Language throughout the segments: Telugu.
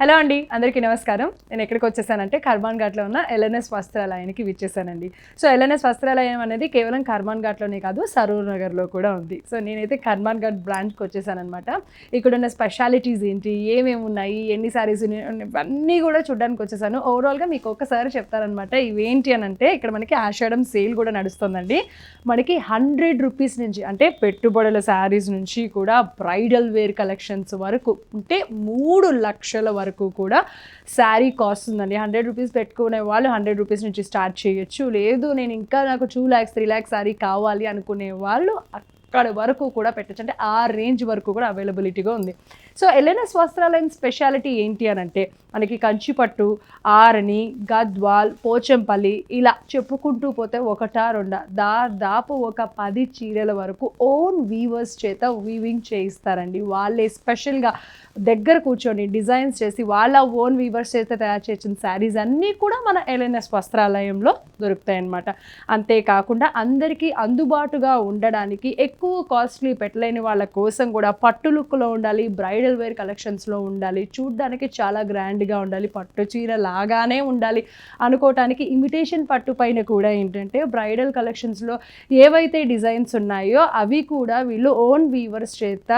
హలో అండి, అందరికీ నమస్కారం. నేను ఎక్కడికి వచ్చేసానంటే కర్మాన్ ఘాట్లో ఉన్న ఎల్ఎన్ఎస్ వస్త్రాలయానికి విచ్చేసానండి. సో ఎల్ఎన్ఎస్ వస్త్రాలయం అనేది కేవలం కర్మాన్ ఘాట్లోనే కాదు, సరూర్ నగర్లో కూడా ఉంది. సో నేనైతే కర్మాన్ ఘాట్ బ్రాంచ్కి వచ్చేసానమాట. ఇక్కడ ఉన్న స్పెషాలిటీస్ ఏంటి, ఏమేమి ఉన్నాయి, ఎన్ని శారీస్ ఇవన్నీ కూడా చూడడానికి వచ్చేసాను. ఓవరాల్గా మీకు ఒక్కసారి చెప్తారనమాట. ఇవేంటి అని అంటే, ఇక్కడ మనకి ఆషాఢం సేల్ కూడా నడుస్తుందండి. మనకి 100 రూపీస్ నుంచి, అంటే పెట్టుబడుల శారీస్ నుంచి కూడా బ్రైడల్ వేర్ కలెక్షన్స్ వరకు, అంటే 3 లక్షల వరకు కూడా శారీ కాస్ట్ ఉందండి. 100 రూపీస్ పెట్టుకునే వాళ్ళు 100 రూపీస్ నుంచి స్టార్ట్ చేయొచ్చు. లేదు నేను ఇంకా నాకు 2 lakhs 3 lakhs శారీ కావాలి అనుకునే వాళ్ళు అక్కడ వరకు కూడా పెట్టచ్చు. అంటే ఆ రేంజ్ వరకు కూడా అవైలబిలిటీగా ఉంది. సో ఎల్ఎన్ఎస్ వస్త్రాలయం స్పెషాలిటీ ఏంటి అని అంటే, మనకి కంచిపట్టు, ఆరణి, గద్వాల్, పోచంపల్లి ఇలా చెప్పుకుంటూ పోతే ఒకటా రెండా దాదాపు ఒక 10 చీరల వరకు ఓన్ వీవర్స్ చేత వీవింగ్ చేయిస్తారండి. వాళ్ళే స్పెషల్గా దగ్గర కూర్చొని డిజైన్స్ చేసి వాళ్ళ ఓన్ వీవర్స్ చేత తయారు చేసిన శారీస్ అన్నీ కూడా మన ఎల్ఎన్ఎస్ వస్త్రాలయంలో దొరుకుతాయి అన్నమాట. అంతేకాకుండా అందరికీ అందుబాటుగా ఉండడానికి, ఎక్కువ కాస్ట్లీ పెట్టలేని వాళ్ళ కోసం కూడా పట్టు లుక్లో ఉండాలి, బ్రైడల్ వేర్ కలెక్షన్స్లో ఉండాలి, చూడ్డానికి చాలా గ్రాండ్గా ఉండాలి, పట్టు చీర లాగానే ఉండాలి అనుకోవటానికి ఇమిటేషన్ పట్టు పైన కూడా ఏంటంటే బ్రైడల్ కలెక్షన్స్లో ఏవైతే డిజైన్స్ ఉన్నాయో అవి కూడా వీళ్ళు ఓన్ వీవర్స్ చేత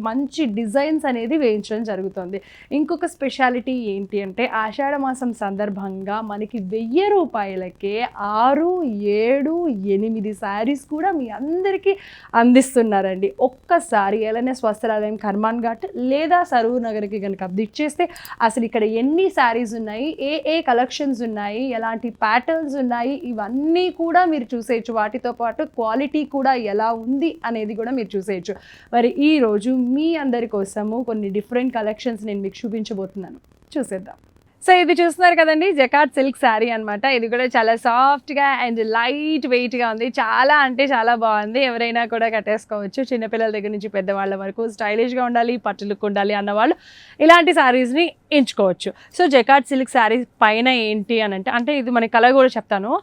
మంచి డిజైన్స్ అనేది వేయించడం జరుగుతుంది. ఇంకొక స్పెషాలిటీ ఏంటి అంటే, ఆషాఢ మాసం సందర్భంగా మనకి 1000 రూపాయలకే 6, 7, 8 శారీస్ కూడా మీ అందరికీ అందిస్తున్నారండి. ఒక్కసారి ఎల్ఎన్ఎస్ వస్త్రాలయం కర్మాన్ ఘాట్ లేదా సరూర్ నగర్కి కనుక విజిట్ చేస్తే అసలు ఇక్కడ ఎన్ని శారీస్ ఉన్నాయి, ఏ కలెక్షన్స్ ఉన్నాయి, ఎలాంటి ప్యాటర్న్స్ ఉన్నాయి, ఇవన్నీ కూడా మీరు చూసేయచ్చు. వాటితో పాటు క్వాలిటీ కూడా ఎలా ఉంది అనేది కూడా మీరు చూసేయచ్చు. మరి ఈరోజు మీ అందరి కోసము కొన్ని డిఫరెంట్ కలెక్షన్స్ నేను మీకు చూపించబోతున్నాను. చూసేద్దాం. సో ఇది చూస్తున్నారు కదండి, జకార్డ్ సిల్క్ శారీ అనమాట. ఇది కూడా చాలా సాఫ్ట్గా అండ్ లైట్ వెయిట్గా ఉంది. చాలా అంటే చాలా బాగుంది. ఎవరైనా కూడా కట్టేసుకోవచ్చు. చిన్నపిల్లల దగ్గర నుంచి పెద్దవాళ్ళ వరకు స్టైలిష్గా ఉండాలి, పట్టు లుక్ ఉండాలి అన్నవాళ్ళు ఇలాంటి శారీస్ని ఎంచుకోవచ్చు. సో జకార్డ్ సిల్క్ శారీ పైన ఏంటి అని అంటే ఇది మన కలర్ కూడా చెప్తాను.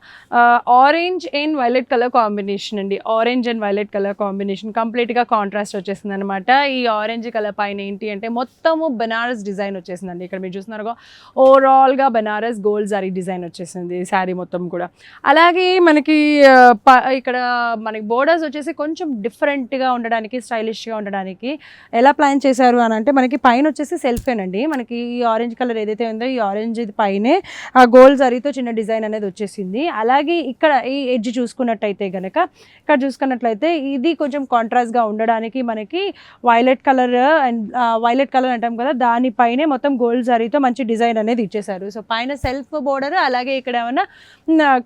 Orange and violet colour combination అండి. Orange and violet colour combination కంప్లీట్గా కాంట్రాస్ట్ వచ్చేసింది అనమాట. ఈ ఆరెంజ్ కలర్ పైన ఏంటి అంటే మొత్తము బెనారస్ డిజైన్ వచ్చేసిందండి. ఇక్కడ మీరు చూస్తున్నారు ఓవరాల్గా బెనారస్ గోల్డ్ జరీ డిజైన్ వచ్చేసింది శారీ మొత్తం కూడా. అలాగే మనకి ఇక్కడ మనకి బోర్డర్స్ వచ్చేసి కొంచెం డిఫరెంట్గా ఉండడానికి, స్టైలిష్గా ఉండడానికి ఎలా ప్లాన్ చేశారు అని అంటే, మనకి పైన వచ్చేసి సెల్ఫేనండి. మనకి ఈ ఆరెంజ్ కలర్ ఏదైతే ఉందో ఈ ఆరెంజ్ ఇది పైనే ఆ గోల్డ్ జరీతో చిన్న డిజైన్ అనేది వచ్చేసింది. అలాగే ఇక్కడ ఈ ఎడ్జ్ చూసుకున్నట్టయితే కనుక, ఇక్కడ చూసుకున్నట్లయితే ఇది కొంచెం కాంట్రాస్ట్గా ఉండడానికి మనకి violet colour and violet colour అంటాం కదా, దానిపైనే మొత్తం గోల్డ్ జరీతో మంచి డిజైన్ అనేది ఇచ్చేసారు. సో పైన సెల్ఫ్ బోర్డర్, అలాగే ఇక్కడ ఏమైనా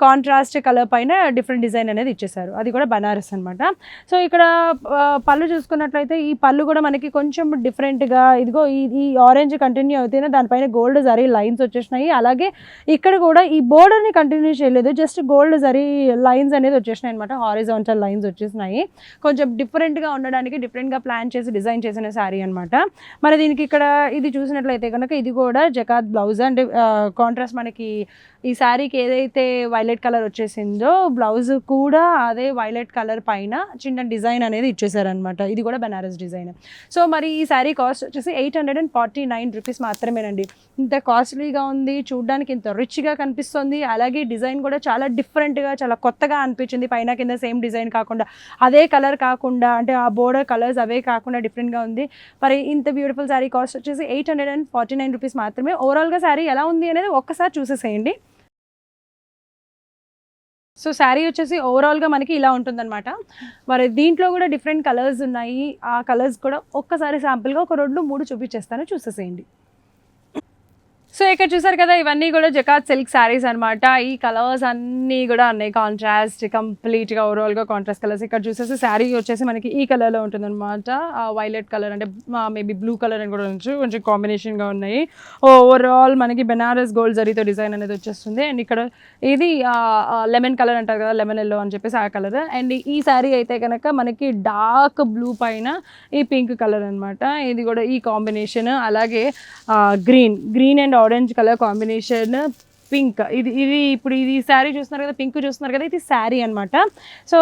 కాంట్రాస్ట్ కలర్ పైన డిఫరెంట్ డిజైన్ అనేది ఇచ్చేసారు. అది కూడా బనారస్ అనమాట. సో ఇక్కడ పళ్ళు చూసుకున్నట్లయితే ఈ పళ్ళు కూడా మనకి కొంచెం డిఫరెంట్గా, ఇదిగో ఈ ఆరెంజ్ కంటిన్యూ అవుతేనే దానిపైన గోల్డ్ జరీ లైన్స్ వచ్చేసినాయి. అలాగే ఇక్కడ కూడా ఈ బోర్డర్ని కంటిన్యూ చేయలేదు, జస్ట్ గోల్డ్ జరీ లైన్స్ అనేది వచ్చేసినాయి అనమాట. హారిజాంటల్ లైన్స్ వచ్చేసినాయి. కొంచెం డిఫరెంట్గా ఉండడానికి డిఫరెంట్గా ప్లాన్ చేసి డిజైన్ చేసిన శారీ అనమాట. మరి దీనికి ఇక్కడ ఇది చూసినట్లయితే కనుక ఇది కూడా జకార్డ్ బ్లౌజ్. అంటే కాంట్రాస్ట్ మనకి ఈ శారీకి ఏదైతే వైలెట్ కలర్ వచ్చేసిందో బ్లౌజ్ కూడా అదే వైలెట్ కలర్ పైన చిన్న డిజైన్ అనేది ఇచ్చేసారనమాట. ఇది కూడా బనారస్ డిజైన్. సో మరి ఈ శారీ కాస్ట్ వచ్చేసి 849 రూపీస్ మాత్రమేనండి. ఇంత కాస్ట్లీగా ఉంది, చూడడానికి ఇంత రిచ్గా కనిపిస్తుంది. అలాగే డిజైన్ కూడా చాలా డిఫరెంట్గా, చాలా కొత్తగా అనిపించింది. పైన కింద సేమ్ డిజైన్ కాకుండా, అదే కలర్ కాకుండా, అంటే ఆ బోర్డర్ కలర్స్ అవే కాకుండా డిఫరెంట్గా ఉంది. మరి ఇంత బ్యూటిఫుల్ శారీ కాస్ట్ వచ్చేసి 849 రూపీస్ మాత్రమే. ఓవరాల్గా శారీ ఎలా ఉంది అనేది ఒక్కసారి చూసేసేయండి. సో శారీ వచ్చేసి ఓవరాల్గా మనకి ఇలా ఉంటుందన్నమాట. మరి దీంట్లో కూడా డిఫరెంట్ కలర్స్ ఉన్నాయి. ఆ కలర్స్ కూడా ఒక్కసారి శాంపుల్గా ఒక 2, 3 చూపించేస్తాను, చూసేసేయండి. సో ఇక్కడ చూసారు కదా, ఇవన్నీ కూడా జకార్డ్ సిల్క్ శారీస్ అనమాట. ఈ కలర్స్ అన్నీ కూడా ఉన్నాయి కాంట్రాస్ట్, కంప్లీట్గా ఓవరాల్గా కాంట్రాస్ట్ కలర్స్. ఇక్కడ చూసేసి శారీ వచ్చేసి మనకి ఈ కలర్లో ఉంటుందన్నమాట. వైలెట్ కలర్ అంటే మేబీ బ్లూ కలర్ అని కూడా ఉండొచ్చు, కొంచెం కాంబినేషన్గా ఉన్నాయి. ఓవరాల్ మనకి బెనారస్ గోల్డ్ జరీతో డిజైన్ అనేది వచ్చేస్తుంది. అండ్ ఇక్కడ ఇది లెమన్ కలర్ అంటారు కదా, లెమన్ ఎల్లో అని చెప్పేసి ఆ కలర్. అండ్ ఈ శారీ అయితే కనుక మనకి డార్క్ బ్లూ పైన ఈ పింక్ కలర్ అనమాట. ఇది కూడా ఈ కాంబినేషన్. అలాగే green and orange colour combination pink, ఇది ఇప్పుడు ఇది శారీ చూస్తున్నారు కదా, పింక్ చూస్తున్నారు కదా, ఇది శారీ అనమాట. సో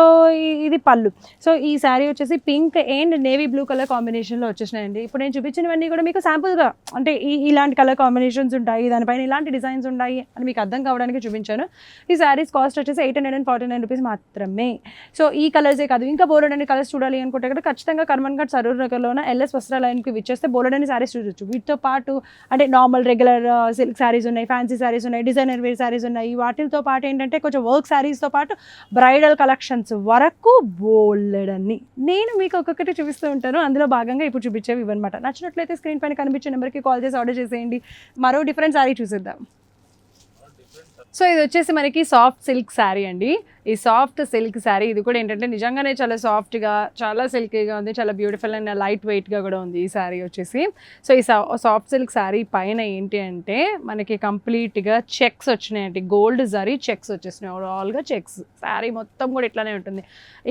ఇది పళ్ళు. సో ఈ శారీ వచ్చేసి pink and navy blue colour కాంబినేషన్లో వచ్చేసినాయండి. ఇప్పుడు నేను చూపించినవన్నీ కూడా మీకు శాంపుల్గా, అంటే ఇలాంటి కలర్ కాంబినేషన్స్ ఉంటాయి, దానిపైన ఇలాంటి డిజైన్స్ ఉంటాయి అని మీకు అర్థం కావడానికి చూపించాను. ఈ శారీస్ కాస్ట్ వచ్చేసి 849 రూపీస్ మాత్రమే. సో ఈ కలర్సే కాదు, ఇంకా బోలెడన్ని కలర్స్ చూడాలి అనుకుంటే కూడా ఖచ్చితంగా కర్మన్ ఘాట్ సరూర్ నగర్లోన ఎల్ఎస్ వస్త్రాలయానికి విచ్చేస్తే బోలెడన్ని శారీస్ చూడొచ్చు. వీటితో పాటు అంటే నార్మల్ రెగ్యులర్ సిల్క్ శారీస్ ఉన్నాయి, ఫ్యాన్సీ శారీస్ ఉన్నాయి, డిజైనర్ వేర్ శారీస్ ఉన్నాయి. వాటితో పాటు ఏంటంటే కొంచెం వర్క్ శారీస్తో పాటు బ్రైడల్ కలెక్షన్స్ వరకు బోలెడన్ని నేను మీకు ఒక్కొక్కటి చూపిస్తూ ఉంటాను. అందులో భాగంగా ఇప్పుడు చూపించేవి ఇవన్నమాట. నచ్చినట్లయితే స్క్రీన్ పైన కనిపించే నెంబర్కి కాల్ చేసి ఆర్డర్ చేసేయండి. మరో డిఫరెంట్ శారీ చూసేద్దాం. సో ఇది వచ్చేసి మనకి సాఫ్ట్ సిల్క్ శారీ అండి. ఈ సాఫ్ట్ సిల్క్ శారీ ఇది కూడా ఏంటంటే నిజంగానే చాలా సాఫ్ట్గా, చాలా సిల్కీగా ఉంది, చాలా బ్యూటిఫుల్ అండ్ లైట్ వెయిట్గా కూడా ఉంది ఈ శారీ వచ్చేసి. సో ఈ సాఫ్ట్ సిల్క్ శారీ పైన ఏంటి అంటే మనకి కంప్లీట్గా చెక్స్ వచ్చినాయండి, గోల్డ్ జరీ చెక్స్ వచ్చేసినాయి. ఓవరాల్గా చెక్స్ శారీ మొత్తం కూడా ఇట్లానే ఉంటుంది.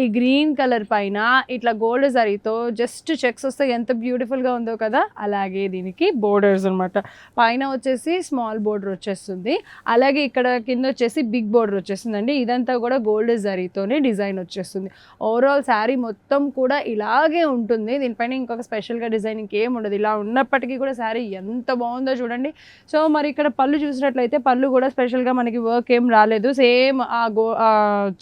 ఈ గ్రీన్ కలర్ పైన ఇట్లా గోల్డ్ జరీతో జస్ట్ చెక్స్ వస్తే ఎంత బ్యూటిఫుల్గా ఉందో కదా, అలాగే దీనికి బోర్డర్స్ అనమాట. పైన వచ్చేసి స్మాల్ బోర్డర్ వచ్చేస్తుంది, అలాగే ఇక్కడ కింద వచ్చేసి బిగ్ బోర్డర్ వచ్చేస్తుందండి. ఇదంతా కూడా గోల్డ్ జరీతోనే డిజైన్ వచ్చేస్తుంది. ఓవరాల్ శారీ మొత్తం కూడా ఇలాగే ఉంటుంది. దీనిపైన ఇంకొక స్పెషల్గా డిజైన్ ఇంకేం ఉండదు. ఇలా ఉన్నప్పటికీ కూడా శారీ ఎంత బాగుందో చూడండి. సో మరి ఇక్కడ పళ్ళు చూసినట్లయితే పళ్ళు కూడా స్పెషల్గా మనకి వర్క్ ఏం రాలేదు, సేమ్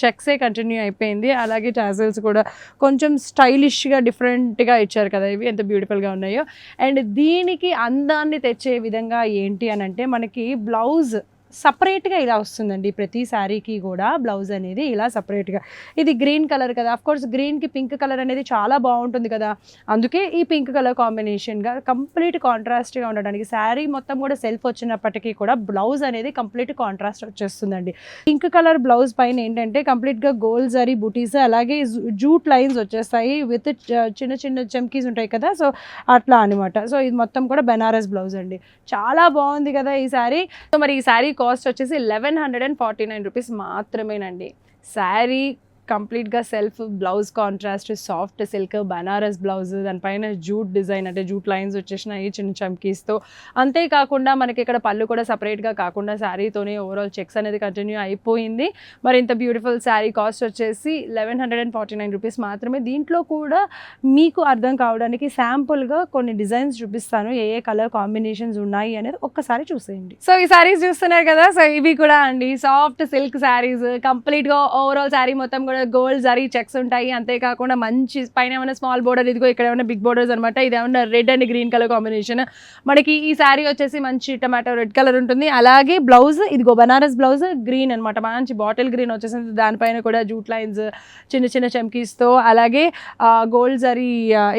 చెక్సే కంటిన్యూ అయిపోయింది. అలాగే టాజల్స్ కూడా కొంచెం స్టైలిష్గా డిఫరెంట్గా ఇచ్చారు కదా, ఇవి ఎంత బ్యూటిఫుల్గా ఉన్నాయో. అండ్ దీనికి అందాన్ని తెచ్చే విధంగా ఏంటి అని అంటే మనకి బ్లౌజ్ సపరేట్గా ఇలా వస్తుందండి. ప్రతి శారీకి కూడా బ్లౌజ్ అనేది ఇలా సపరేట్గా. ఇది గ్రీన్ కలర్ కదా, అఫ్కోర్స్ గ్రీన్కి పింక్ కలర్ అనేది చాలా బాగుంటుంది కదా, అందుకే ఈ పింక్ కలర్ కాంబినేషన్గా కంప్లీట్ కాంట్రాస్ట్గా ఉండడానికి శారీ మొత్తం కూడా సెల్ఫ్ వచ్చినప్పటికీ కూడా బ్లౌజ్ అనేది కంప్లీట్ కాంట్రాస్ట్ వచ్చేస్తుందండి. పింక్ కలర్ బ్లౌజ్ పైన ఏంటంటే కంప్లీట్గా గోల్డ్ జరీ బూటీస్, అలాగే జూట్ లైన్స్ వచ్చేస్తాయి విత్ చిన్న చిన్న చమ్కీస్ ఉంటాయి కదా, సో అట్లా అనమాట. సో ఇది మొత్తం కూడా బెనారస్ బ్లౌజ్ అండి. చాలా బాగుంది కదా ఈ శారీ. సో మరి ఈ శారీ కాస్ట్ వచ్చేసి 1149 రూపీస్ మాత్రమేనండి. శారీ కంప్లీట్గా self, blouse contrast, soft silk Banaras blouse, దానిపైన జూట్ డిజైన్ అంటే జూట్ లైన్స్ వచ్చేసినాయి చిన్న చమ్కీస్తో. అంతేకాకుండా మనకి ఇక్కడ పళ్ళు కూడా సపరేట్గా కాకుండా శారీతోనే ఓవరాల్ చెక్స్ అనేది కంటిన్యూ అయిపోయింది. మరి ఇంత బ్యూటిఫుల్ శారీ కాస్ట్ వచ్చేసి 1149 రూపీస్ మాత్రమే. దీంట్లో కూడా మీకు అర్థం కావడానికి శాంపుల్గా కొన్ని డిజైన్స్ చూపిస్తాను, ఏ కలర్ కాంబినేషన్స్ ఉన్నాయి అనేది ఒక్కసారి చూసేయండి. సో ఈ శారీస్ చూస్తున్నారు కదా, సో ఇవి కూడా అండి సాఫ్ట్ సిల్క్ శారీస్. కంప్లీట్గా ఓవరాల్ శారీ మొత్తం కూడా గోల్డ్ జరీ చెక్స్ ఉంటాయి. అంతేకాకుండా మంచి పైన ఏమైనా స్మాల్ బోర్డర్, ఇదిగో ఇక్కడ ఏమైనా బిగ్ బోర్డర్స్ అనమాట. ఇది ఏమన్నా red and green colour combination. మనకి ఈ శారీ వచ్చేసి మంచి టమాటో రెడ్ కలర్ ఉంటుంది. అలాగే బ్లౌజ్ ఇదిగో బనారస్ బ్లౌజ్ గ్రీన్ అనమాట, మంచి బాటిల్ గ్రీన్ వచ్చేసింది. దానిపైన కూడా జూట్ లైన్స్ చిన్న చిన్న చమ్కీస్తో, అలాగే గోల్డ్ జరీ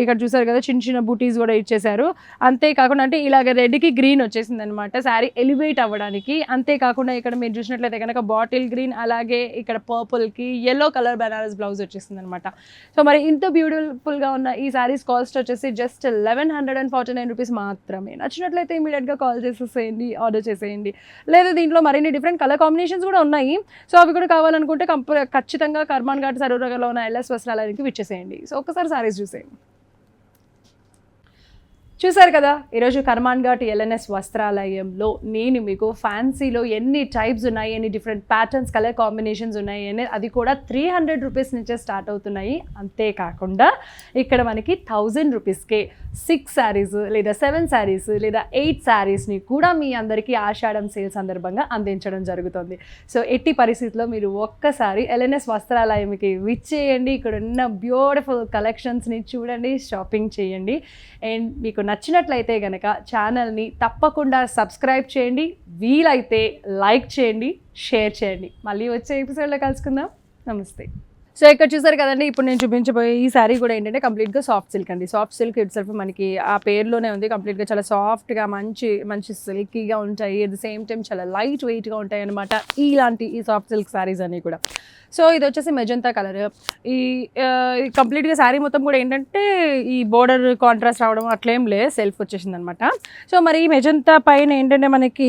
ఇక్కడ చూసారు కదా చిన్న చిన్న బూటీస్ కూడా ఇచ్చేసారు. అంతేకాకుండా అంటే ఇలాగ రెడ్కి గ్రీన్ వచ్చేసింది అనమాట శారీ ఎలివేట్ అవ్వడానికి. అంతేకాకుండా ఇక్కడ మీరు చూసినట్లయితే కనుక బాటిల్ గ్రీన్, అలాగే ఇక్కడ పర్పుల్కి ఎల్లో కలర్ బనారస్ బ్లౌజ్ వచ్చేసింది అనమాట. సో మరి ఇంత బ్యూటిఫుల్గా ఉన్న ఈ శారీస్ కాస్ట్ వచ్చేసి జస్ట్ 1149 రూపీస్ మాత్రమే. నచ్చినట్లయితే ఇమీడియట్గా కాల్ చేసేసేయండి, ఆర్డర్ చేసేయండి. లేదా దీంట్లో మరిన్ని డిఫరెంట్ కలర్ కాంబినేషన్స్ కూడా ఉన్నాయి. సో అవి కూడా కావాలనుకుంటే ఖచ్చితంగా కర్మాన్ ఘాట్ సరూర్ నగర్లో ఉన్న ఎల్ఎస్ వస్త్రాలయానికి విచ్చేసేయండి. సో ఒక్కసారి శారీస్ చూసేయండి. చూసారు కదా, ఈరోజు కర్మాన్ ఘాట్ ఎల్ఎన్ఎస్ వస్త్రాలయంలో నేను మీకు ఫ్యాన్సీలో ఎన్ని టైప్స్ ఉన్నాయి, ఎన్ని డిఫరెంట్ ప్యాటర్న్స్, కలర్ కాంబినేషన్స్ ఉన్నాయి అనేది, అది కూడా 300 రూపీస్ నుంచే స్టార్ట్ అవుతున్నాయి. అంతేకాకుండా ఇక్కడ మనకి 1000 రూపీస్కే 6 శారీస్ లేదా 7 శారీస్ లేదా 8 శారీస్ని కూడా మీ అందరికీ ఆషాఢం సేల్ సందర్భంగా అందించడం జరుగుతుంది. సో ఎట్టి పరిస్థితుల్లో మీరు ఒక్కసారి ఎల్ఎన్ఎస్ వస్త్రాలయంకి విచ్చేయండి, ఇక్కడ ఉన్న బ్యూటిఫుల్ కలెక్షన్స్ని చూడండి, షాపింగ్ చేయండి. అండ్ మీకు నచ్చినట్లయితే కనుక ఛానల్ని తప్పకుండా సబ్స్క్రైబ్ చేయండి, వీలైతే లైక్ చేయండి, షేర్ చేయండి. మళ్ళీ వచ్చే ఎపిసోడ్లో కలుసుకుందాం. నమస్తే. సో ఇక్కడ చూసారు కదండి, ఇప్పుడు నేను చూపించబోయే ఈ శారీ కూడా ఏంటంటే కంప్లీట్గా సాఫ్ట్ సిల్క్ అండి. సాఫ్ట్ సిల్క్ ఇట్ సెల్ఫ్ మనకి ఆ పేరులోనే ఉంది. కంప్లీట్గా చాలా సాఫ్ట్గా మంచి మంచి సిల్కీగా ఉంటాయి, అట్ ద సేమ్ టైం చాలా లైట్ వెయిట్గా ఉంటాయి అనమాట ఈ సాఫ్ట్ సిల్క్ శారీస్ అన్నీ కూడా. సో ఇది వచ్చేసి మెజంతా కలర్. ఈ కంప్లీట్గా శారీ మొత్తం కూడా ఏంటంటే ఈ బోర్డర్ కాంట్రాస్ట్ రావడం అట్లేం లేదు, సెల్ఫ్ వచ్చేసింది అనమాట. సో మరి ఈ మెజంతా పైన ఏంటంటే మనకి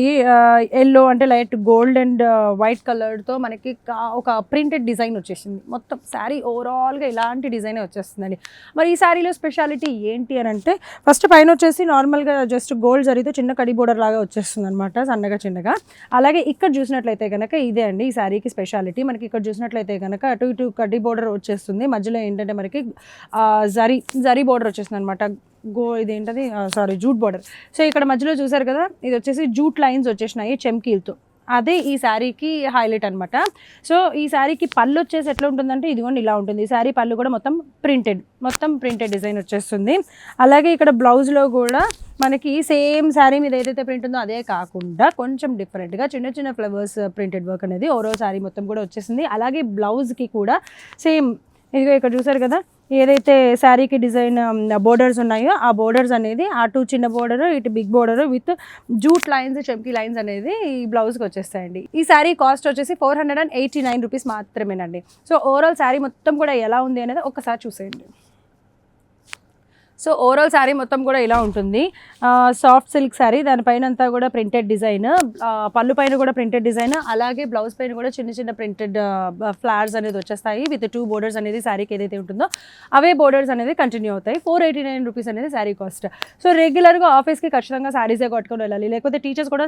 ఎల్లో అంటే లైట్ గోల్డ్ అండ్ వైట్ కలర్తో మనకి ఒక ప్రింటెడ్ డిజైన్ వచ్చేసింది. మొత్తం మొత్తం శారీ ఓవరాల్గా ఇలాంటి డిజైన్ వచ్చేస్తుందండి. మరి ఈ శారీలో స్పెషాలిటీ ఏంటి అని అంటే ఫస్ట్ పైన వచ్చేసి నార్మల్గా జస్ట్ గోల్డ్ జరీతో చిన్న కడి బోర్డర్ లాగా వచ్చేస్తుంది అనమాట, సన్నగా చిన్నగా. అలాగే ఇక్కడ చూసినట్లయితే కనుక ఇదే అండి ఈ శారీకి స్పెషాలిటీ. మనకి ఇక్కడ చూసినట్లయితే కనుక అటు ఇటు కడి బోర్డర్ వచ్చేస్తుంది, మధ్యలో ఏంటంటే మనకి జరీ బోర్డర్ వచ్చేస్తుంది అనమాట. ఇదేంటది జూట్ బోర్డర్. సో ఇక్కడ మధ్యలో చూసారు కదా, ఇది వచ్చేసి జూట్ లైన్స్ వచ్చేసినాయి చెమ్కీలతో, అదే ఈ శారీకి హైలైట్ అనమాట. సో ఈ శారీకి పళ్ళు వచ్చేసి ఎట్లా ఉంటుందంటే ఇదిగోండి ఇలా ఉంటుంది. ఈ శారీ పళ్ళు కూడా మొత్తం ప్రింటెడ్ డిజైన్ వచ్చేస్తుంది. అలాగే ఇక్కడ బ్లౌజ్లో కూడా మనకి సేమ్ శారీ మీద ఏదైతే ప్రింట్ ఉందో అదే కాకుండా కొంచెం డిఫరెంట్గా చిన్న చిన్న ఫ్లవర్స్ ప్రింటెడ్ వర్క్ అనేది ఓవరాల్ శారీ మొత్తం కూడా వచ్చేసింది. అలాగే బ్లౌజ్కి కూడా సేమ్ ఇదిగో ఇక్కడ చూసారు కదా, ఏదైతే శారీకి డిజైన్ బోర్డర్స్ ఉన్నాయో ఆ బోర్డర్స్ అనేది అటు చిన్న బోర్డర్ ఇటు big border with jute lines చెమ్కీ లైన్స్ అనేది ఈ బ్లౌజ్కి వచ్చేస్తాయండి. ఈ శారీ కాస్ట్ వచ్చేసి 489 రూపీస్ మాత్రమేనండి. సో ఓవరాల్ శారీ మొత్తం కూడా ఎలా ఉంది అనేది ఒక్కసారి చూసేయండి. సో ఓవరాల్ శారీ మొత్తం కూడా ఇలా ఉంటుంది, సాఫ్ట్ సిల్క్ శారీ, దానిపైన అంతా కూడా ప్రింటెడ్ డిజైన్, పళ్ళు పైన కూడా ప్రింటెడ్ డిజైన్, అలాగే బ్లౌజ్ పైన కూడా చిన్న చిన్న ప్రింటెడ్ ఫ్లవర్స్ అనేది వచ్చేస్తాయి విత్ 2 బోర్డర్స్ అనేది శారీకి ఏదైతే ఉంటుందో అవే బోర్డర్స్ అనేది కంటిన్యూ అవుతాయి. 489 రూపీస్ అనేది శారీ కాస్ట్. సో రెగ్యులర్గా ఆఫీస్కి ఖచ్చితంగా శారీసే కట్టుకొని వెళ్ళాలి, లేకపోతే టీచర్స్ కూడా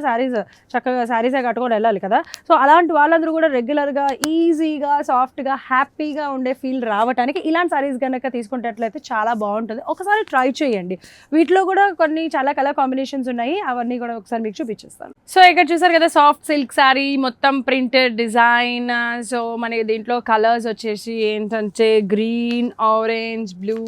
చక్కగా శారీసే కట్టుకొని వెళ్ళాలి కదా. సో అలాంటి వాళ్ళందరూ కూడా రెగ్యులర్గా ఈజీగా సాఫ్ట్గా హ్యాపీగా ఉండే ఫీల్ రావడానికి ఇలాంటి శారీస్ కనుక తీసుకునేట్లయితే చాలా బాగుంటుంది. ఒకసారి ట్రై చేయండి. వీటిలో కూడా కొన్ని చాలా కలర్ కాంబినేషన్స్ ఉన్నాయి, అవన్నీ కూడా ఒకసారి మీకు చూపించేస్తాను. సో ఇక్కడ చూసారు కదా సాఫ్ట్ సిల్క్ శారీ మొత్తం ప్రింటెడ్ డిజైన్. సో మనకి దీంట్లో కలర్స్ వచ్చేసి ఏంటంటే గ్రీన్, ఆరెంజ్, బ్లూ,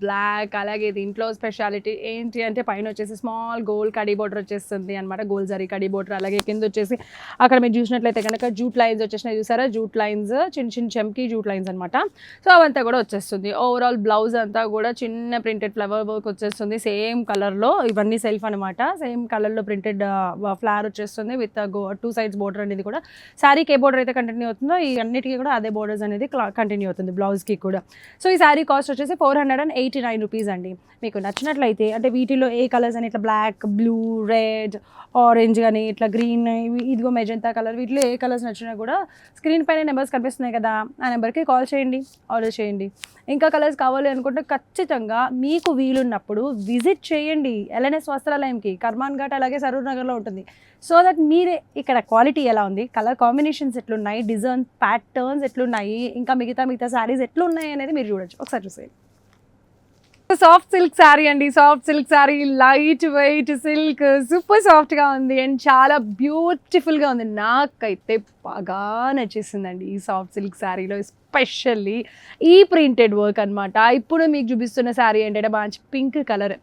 బ్లాక్. అలాగే దీంట్లో స్పెషాలిటీ ఏంటి అంటే పైన వచ్చేసి స్మాల్ గోల్డ్ కడీ బోర్డర్ వచ్చేస్తుంది అనమాట, గోల్డ్ జరీ కడీ బోర్డర్. అలాగే కింద వచ్చేసి అక్కడ మీరు చూసినట్లయితే కనుక జూట్ లైన్స్ వచ్చేసినాయి, చూసారా జూట్ లైన్స్, చిన్న చిన్న చెమ్కీ జూట్ లైన్స్ అనమాట. సో అవంతా కూడా వచ్చేస్తుంది. ఓవరాల్ బ్లౌజ్ అంతా కూడా చిన్న ప్రింటెడ్ ఫ్లవర్ వర్క్ వచ్చేస్తుంది సేమ్ కలర్లో. ఇవన్నీ సెల్ఫ్ అనమాట, సేమ్ కలర్లో ప్రింటెడ్ ఫ్లవర్ వచ్చేస్తుంది విత్ 2 సైడ్స్ బోర్డర్ అనేది కూడా. శారీకి ఏ బోర్డర్ అయితే కంటిన్యూ అవుతుందో ఈ అన్నిటికీ కూడా అదే బోర్డర్స్ అనేది కంటిన్యూ అవుతుంది బ్లౌజ్కి కూడా. సో ఈ శారీ కాస్ట్ వచ్చేసి 489 రూపీస్ అండి. మీకు నచ్చినట్లయితే అంటే వీటిలో ఏ కలర్స్ అని ఇట్లా బ్లాక్, బ్లూ, రెడ్, ఆరెంజ్ కానీ ఇట్లా గ్రీన్, ఇదిగో మెజంతా కలర్, వీటిలో ఏ కలర్స్ నచ్చినా కూడా స్క్రీన్ పైన నెంబర్స్ కనిపిస్తున్నాయి కదా, ఆ నెంబర్కి కాల్ చేయండి, ఆర్డర్ చేయండి. ఇంకా కలర్స్ కావాలి అనుకుంటే ఖచ్చితంగా మీకు వీలున్నప్పుడు విజిట్ చేయండి LNS వస్త్రాలయంకి, కర్మాన్ ఘాట్ అలాగే సరూర్ నగర్లో ఉంటుంది. సో దట్ మీరే ఇక్కడ క్వాలిటీ ఎలా ఉంది, కలర్ కాంబినేషన్స్ ఎట్లున్నాయి, డిజైన్ ప్యాటర్న్స్ ఎట్లున్నాయి, ఇంకా మిగతా శారీస్ ఎట్లున్నాయి అనేది మీరు చూడొచ్చు. ఒకసారి చూసేయండి. సాఫ్ట్ సిల్క్ శారీ అండి, soft silk sari, light weight silk, super సాఫ్ట్గా ఉంది అండ్ చాలా బ్యూటిఫుల్గా ఉంది. నాకైతే బాగా నచ్చేసిందండి ఈ సాఫ్ట్ సిల్క్ శారీలో, ఎస్పెషల్లీ ఈ ప్రింటెడ్ వర్క్ అనమాట. ఇప్పుడు మీకు చూపిస్తున్న శారీ ఏంటంటే మంచి పింక్ కలర్.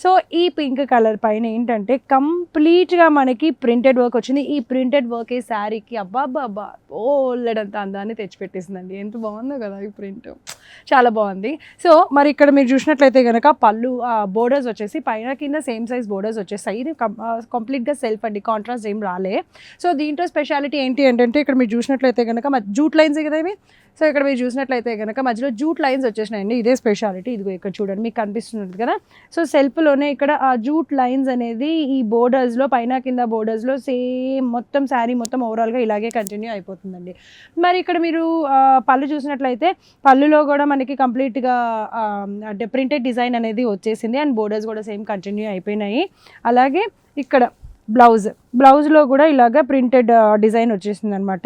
సో ఈ పింక్ కలర్ పైన ఏంటంటే కంప్లీట్గా మనకి ప్రింటెడ్ వర్క్ వచ్చింది. ఈ ప్రింటెడ్ వర్క్ ఈ శారీకి అబ్బాబ్బా ఓళ్ళడంత అందాన్ని తెచ్చిపెట్టేసిందండి. ఎంత బాగుందో కదా ఈ ప్రింట్, చాలా బాగుంది. సో మరి ఇక్కడ మీరు చూసినట్లయితే కనుక పళ్ళు బోర్డర్స్ వచ్చేసి పైన కింద సేమ్ సైజ్ బోర్డర్స్ వచ్చేస్తాయి. ఇది కంప్లీట్గా సెల్ఫ్ అండి, కాంట్రాస్ట్ ఏం రాలే. సో దీంట్లో స్పెషాలిటీ ఏంటి అంటే ఇక్కడ మీరు చూసినట్లయితే కనుక జూట్ లైన్స్ కదా ఇవి. సో ఇక్కడ మీరు చూసినట్లయితే కనుక మధ్యలో జూట్ లైన్స్ వచ్చేసినాయండి, ఇదే స్పెషాలిటీ. ఇదిగో ఇక్కడ చూడండి మీకు కనిపిస్తున్నది కదా. సో సెల్ఫ్లోనే ఇక్కడ ఆ జూట్ లైన్స్ అనేది ఈ బోర్డర్స్లో పైన కింద బోర్డర్స్లో సేమ్ మొత్తం శారీ మొత్తం ఓవరాల్గా ఇలాగే కంటిన్యూ అయిపోతుందండి. మరి ఇక్కడ మీరు పళ్ళు చూసినట్లయితే పళ్ళులో కూడా మనకి కంప్లీట్గా అంటే ప్రింటెడ్ డిజైన్ అనేది వచ్చేసింది అండ్ బోర్డర్స్ కూడా సేమ్ కంటిన్యూ అయిపోయినాయి. అలాగే ఇక్కడ బ్లౌజ్లో కూడా ఇలాగ ప్రింటెడ్ డిజైన్ వచ్చేసింది అనమాట.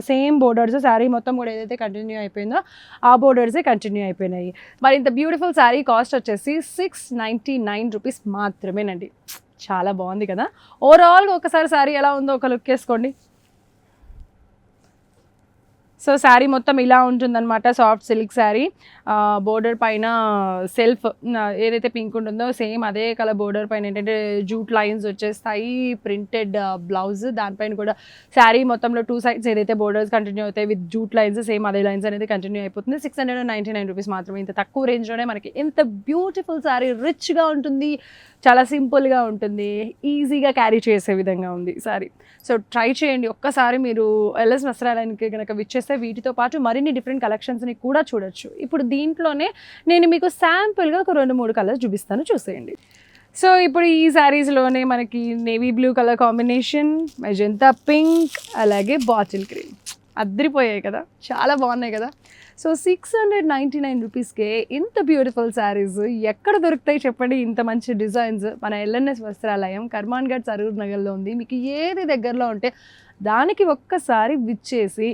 సేమ్ బోర్డర్స్ శారీ మొత్తం కూడా ఏదైతే కంటిన్యూ అయిపోయిందో ఆ బోర్డర్సే కంటిన్యూ అయిపోయినాయి. మరి ఇంత బ్యూటిఫుల్ శారీ కాస్ట్ వచ్చేసి 699 రూపీస్ మాత్రమేనండి. చాలా బాగుంది కదా. ఓవరాల్గా ఒకసారి శారీ ఎలా ఉందో ఒక లుక్ వేసుకోండి. సో శారీ మొత్తం ఇలా ఉంటుందన్నమాట, సాఫ్ట్ సిల్క్ శారీ. బోర్డర్ పైన సెల్ఫ్ ఏదైతే పింక్ ఉంటుందో సేమ్ అదే కలర్ బోర్డర్ పైన ఏంటంటే జూట్ లైన్స్ వచ్చేస్తాయి, ప్రింటెడ్ బ్లౌజ్, దానిపైన కూడా శారీ మొత్తంలో 2 సైడ్స్ ఏదైతే బోర్డర్స్ కంటిన్యూ అవుతాయి విత్ జూట్ లైన్స్, సేమ్ అదే లైన్స్ అనేది కంటిన్యూ అయిపోతుంది. 699 రూపీస్ మాత్రమే. ఇంత తక్కువ రేంజ్లోనే మనకి ఎంత బ్యూటిఫుల్ శారీ, రిచ్గా ఉంటుంది, చాలా సింపుల్గా ఉంటుంది, ఈజీగా క్యారీ చేసే విధంగా ఉంది శారీ. సో ట్రై చేయండి ఒక్కసారి. మీరు LNS వస్త్రాలయానికి కనుక విచ్చేస్తే వీటితో పాటు మరిన్ని డిఫరెంట్ కలెక్షన్స్ని కూడా చూడొచ్చు. ఇప్పుడు దీంట్లోనే నేను మీకు శాంపుల్గా ఒక 2-3 కలర్స్ చూపిస్తాను, చూసేయండి. సో ఇప్పుడు ఈ శారీస్లోనే మనకి navy blue colour combination, magenta pink, అలాగే బాటిల్ గ్రీన్. అద్దరిపోయాయి కదా, చాలా బాగున్నాయి కదా. సో 699 రూపీస్కే ఇంత బ్యూటిఫుల్ శారీస్ ఎక్కడ దొరుకుతాయి చెప్పండి? ఇంత మంచి డిజైన్స్ మన ఎల్ఎన్ఎస్ వస్త్రాలయం కర్మాన్ ఘాట్ సరూర్ నగర్లో ఉంది. మీకు ఏది దగ్గరలో ఉంటే దానికి ఒక్కసారి విచ్చేసి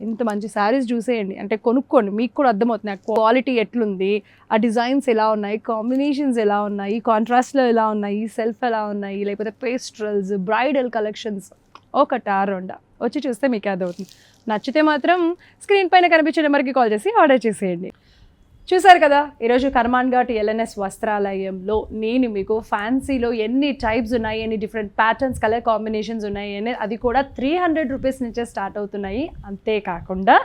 ఇంత మంచి శారీస్ చూసేయండి. అంటే కొనుక్కోండి, మీకు కూడా అర్థమవుతుంది ఆ క్వాలిటీ ఎట్లుంది, ఆ డిజైన్స్ ఎలా ఉన్నాయి, కాంబినేషన్స్ ఎలా ఉన్నాయి, కాంట్రాస్ట్లో ఎలా ఉన్నాయి, సెల్ఫ్ ఎలా ఉన్నాయి, లేకపోతే పేస్ట్రల్స్, బ్రైడల్ కలెక్షన్స్ ఒకటా రెండా వచ్చి చూస్తే మీకు అర్థమవుతుంది. నచ్చితే మాత్రం స్క్రీన్ పైన కనిపించే నెంబర్కి కాల్ చేసి ఆర్డర్ చేసేయండి. చూసారు కదా, ఈరోజు కర్మాన్ ఘాట్ ఎల్ఎన్ఎస్ వస్త్రాలయంలో నేను మీకు ఫ్యాన్సీలో ఎన్ని టైప్స్ ఉన్నాయి, ఎన్ని డిఫరెంట్ ప్యాటర్న్స్, కలర్ కాంబినేషన్స్ ఉన్నాయి అని, అది కూడా 300 రూపీస్ నుంచే స్టార్ట్ అవుతున్నాయి. అంతేకాకుండా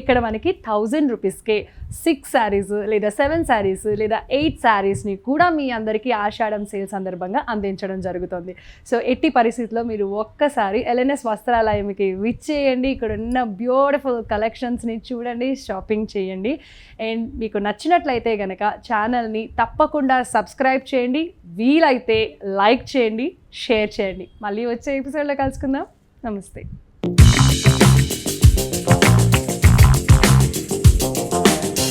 ఇక్కడ మనకి 1000 రూపీస్కే 6 శారీస్ లేదా 7 శారీస్ లేదా 8 శారీస్ని కూడా మీ అందరికీ ఆషాఢం సేల్ సందర్భంగా అందించడం జరుగుతుంది. సో ఎట్టి పరిస్థితుల్లో మీరు ఒక్కసారి ఎల్ఎన్ఎస్ వస్త్రాలయంకి విచ్చేయండి, ఇక్కడ ఉన్న బ్యూటిఫుల్ కలెక్షన్స్ని చూడండి, షాపింగ్ చేయండి. అండ్ మీకు నచ్చినట్లయితే కనుక ఛానల్ని తప్పకుండా సబ్స్క్రైబ్ చేయండి, వీలైతే లైక్ చేయండి, షేర్ చేయండి. మళ్ళీ వచ్చే ఎపిసోడ్లో కలుసుకుందాం. నమస్తే.